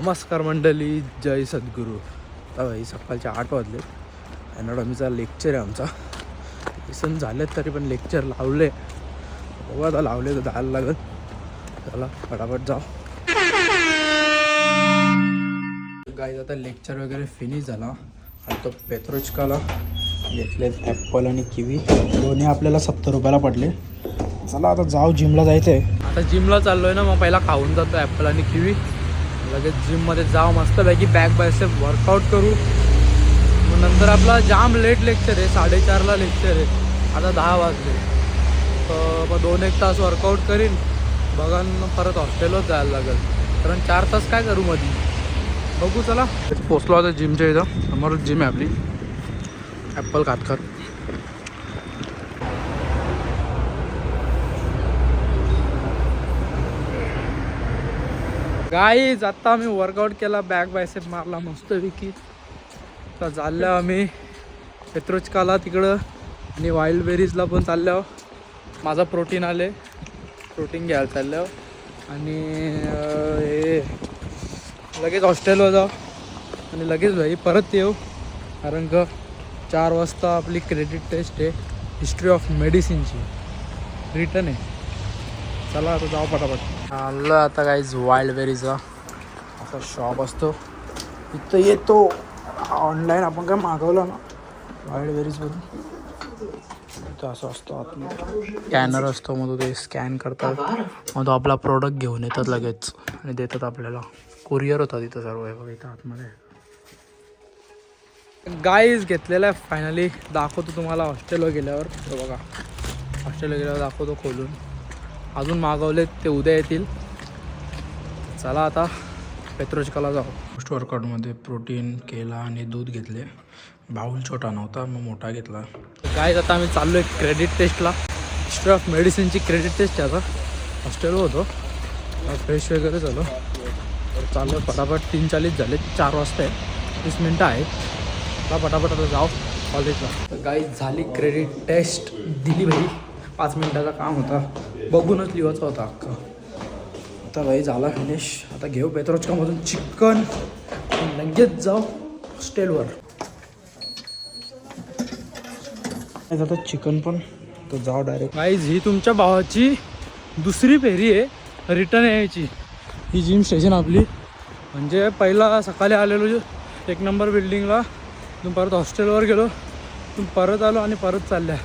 नमस्कार मंडळी, जय सद्गुरू. आता भाई सकाळचे 8 वाजले. ॲनाटॉमीचा लेक्चर आहे आमचा. लेसन झालेत तरी पण लेक्चर लावले. बघू आता लावले तर जायला लागेल. चला फटाफट जाऊ. गाईज आता लेक्चर वगैरे फिनिश झाला. आता पेत्रोचकाला घेतलेत ॲपल आणि किवी. दोन्ही आपल्याला 70 रुपयाला पडले. चला आता जाऊ, जिमला जायचं आहे. आता जिमला चाललो आहे ना, मग पहिला खाऊन जातो ॲपल आणि किवी. लगेच जिममध्ये जाऊ, मस्तपैकी बॅक बायसेप वर्कआउट करू. मग नंतर आपला जाम लेट लेक्चर आहे, 4:30ला लेक्चर आहे. आता 10 वाजले तर मग 2-1 तास वर्कआउट करीन. बघा परत हॉस्टेलवर जायला लागेल, कारण 4 तास काय करू मध्ये. बघू चला. पोचलो आता जिमच्या इथं. समोरच जिम आहे आपली. ॲपल खात खात गाईज आता आम्ही वर्कआउट केला, बॅक बायसेप मारला मस्तपैकी. तर चाललो आम्ही पेत्रोचकाला तिकडं आणि वाईल्ड बेरीजला पण चाललो. माझा प्रोटीन आले, प्रोटीन घ्यायला चाललो. आणि हे लगेच हॉस्टेलवर जाऊ आणि लगेच भाई परत येऊ, कारण का 4 वाजता आपली क्रेडिट टेस्ट आहे हिस्ट्री ऑफ मेडिसिनची, रिटर्न आहे. चला आता जाऊ पटापट. आलं आता काहीच वाईल्ड बेरीचा असा शॉप असतो इथं. येतो ऑनलाईन आपण काय मागवलं ना वाईल्ड बेरीजमधून, इथं असं असतो आतमध्ये स्कॅनर असतो. मग तो ते स्कॅन करतात, मग तो आपला प्रोडक्ट घेऊन येतात लगेच आणि देतात आपल्याला. कुरिअर होता तिथं सर्व आहे बघा इथं आतमध्ये. गाईज घेतलेला आहे फायनली. दाखवतो तुम्हाला हॉस्टेलवर गेल्यावर. तो बघा हॉस्टेलवर गेल्यावर दाखवतो खोलून. अजून मागवलेत ते उद्या येतील. चला आता पेत्रोचकाला जाऊ. पोस्ट वर्कआउटमध्ये प्रोटीन, केला आणि दूध घेतले. बाउल छोटा नव्हता मग मोठा घेतला. गाईज आता आम्ही चाललो आहे क्रेडिट टेस्टला. हिस्ट्री ऑफ मेडिसिनची क्रेडिट टेस्ट आहे. आता हॉस्टेलवर होतो, फ्रेश वगैरे झालो तर चाललो फटाफट. 3:40 झाले, 4 वाजता आहे, 30 मिनटं आहेत. आता फटाफट आता जाऊ कॉलेजला. तर गाईज झाली क्रेडिट टेस्ट, दिली भाई. 5 मिनटाचा काम होता, बघूनच लिवायचा होता अख्खा. आता भाई झाला फिनिश. आता घेऊ पेत्रोचकामधून चिकन आणि लगेच जाऊ हॉस्टेलवर. आता चिकन पण तर जाऊ डायरेक्ट. गाईज ही तुमच्या भावाची दुसरी फेरी आहे रिटर्न यायची. ही जिम स्टेशन आपली. म्हणजे पहिला सकाळी आलेलो 1 नंबर बिल्डिंगला, तुम्ही परत हॉस्टेलवर गेलो, तुम्ही परत आलो आणि परत चालल्या.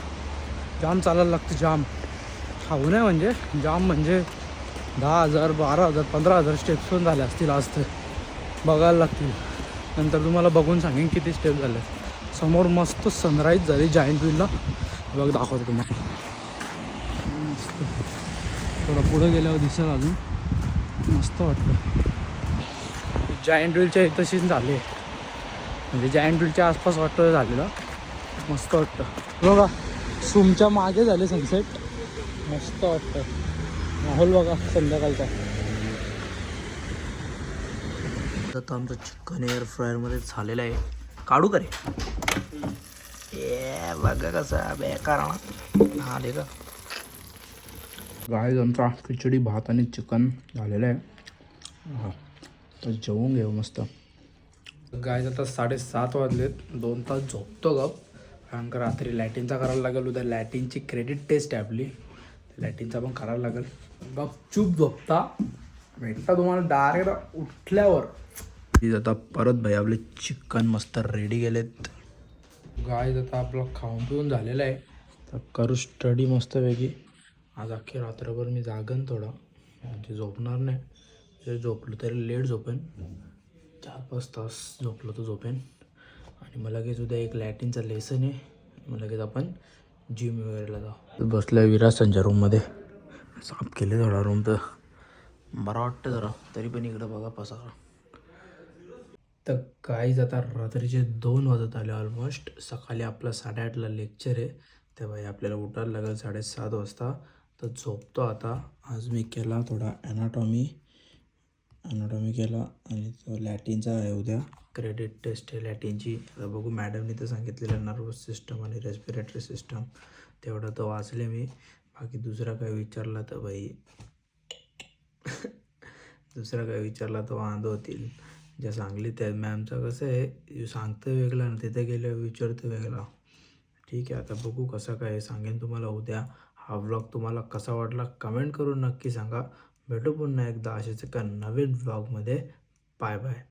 जाम चालायला लागतं, जाम खाऊ नये म्हणजे जाम. म्हणजे 10,000 12,000 15,000 स्टेप्स पण झाले असतील आज तर. बघायला लागतील, नंतर तुम्हाला बघून सांगेन किती स्टेप झाले. समोर मस्त सनराईज झाली जायंट व्हीलला, बघ दाखवतो तुम्हाला. मस्त थोडं पुढं गेल्यावर दिसेल अजून, मस्त वाटतं. जायंट व्हीलच्या इथंशीच झाले, म्हणजे जायंट व्हीलच्या आसपास वाटतं झालेलं. मस्त वाटतं बघा. सुमच्या मागे झाले सनसेट, मस्त वाटतं. माहोल बघा संध्याकाळचा. आता आमचं चिकन एअर फ्रायरमध्ये झालेलं आहे. काढू का रे? ए बघा कसं बेकार हा दे का. गाईज आमचा खिचडी भात आणि चिकन झालेलं आहे. तर जेवून घेऊ मस्त. गाईज आता 7:30 वाजलेत. 2 तास झोपतो गप, कारण का रात्री लॅटिनचा करायला लागेल. उद्या लॅटिनची क्रेडिट टेस्ट आहे आपली, लॅटिनचा पण करायला लागेल. गपचूप झोपता भेटता तुम्हाला डायरेक्ट उठल्यावर. आता परत भाई आपले चिकन मस्त रेडी गेलेत. गाईज आता आपलं खाऊन पिऊन झालेलं आहे. तर करू स्टडी मस्तपैकी. आज अख्खी रात्रभर मी जागन थोडा, म्हणजे झोपणार नाही. जर झोपलो तरी लेट झोपेन, 4-5 तास झोपलो तर झोपेन. आणि मला लगेच उद्या एक लॅटिनचा लेसन आहे. मग लगेच आपण जिम वगैरेला जाऊ. बसल्या विरासांच्या रूममध्ये, साफ केले थोडा रूम तर बरं वाटतं जरा. तरी पण इकडं बघा पसारा. तर काहीच आता रात्रीचे 2 वाजत आले ऑलमोस्ट. सकाळी आपलं 8:30ला लेक्चर आहे, तेव्हा आपल्याला उठायला लागेल 7:30 वाजता. तर झोपतो आता. आज मी केला थोडा ॲनाटॉमी केला आणि तो लॅटिनचा आहे. उद्या क्रेडिट टेस्ट आहे लॅटिनची. आता बघू, मॅडमने तर सांगितलेलं नर्वस सिस्टम आणि रेस्पिरेटरी सिस्टम, तेवढं तर वाचले मी. बाकी दुसरा काय विचारला तर भाई दुसरा काय विचारला तर वांदो होतील. ज्या सांगलीत आहेत मॅमचं कसं आहे, सांगतं वेगळं आणि तिथे गेल्यावर विचारतं वेगळा. ठीक आहे, आता बघू कसं काय सांगेन तुम्हाला उद्या. हा व्लॉग तुम्हाला कसा वाटला कमेंट करून नक्की सांगा. भेटू पुन्हा एकदा असेच एका नवीन व्लॉगमध्ये. Bye bye.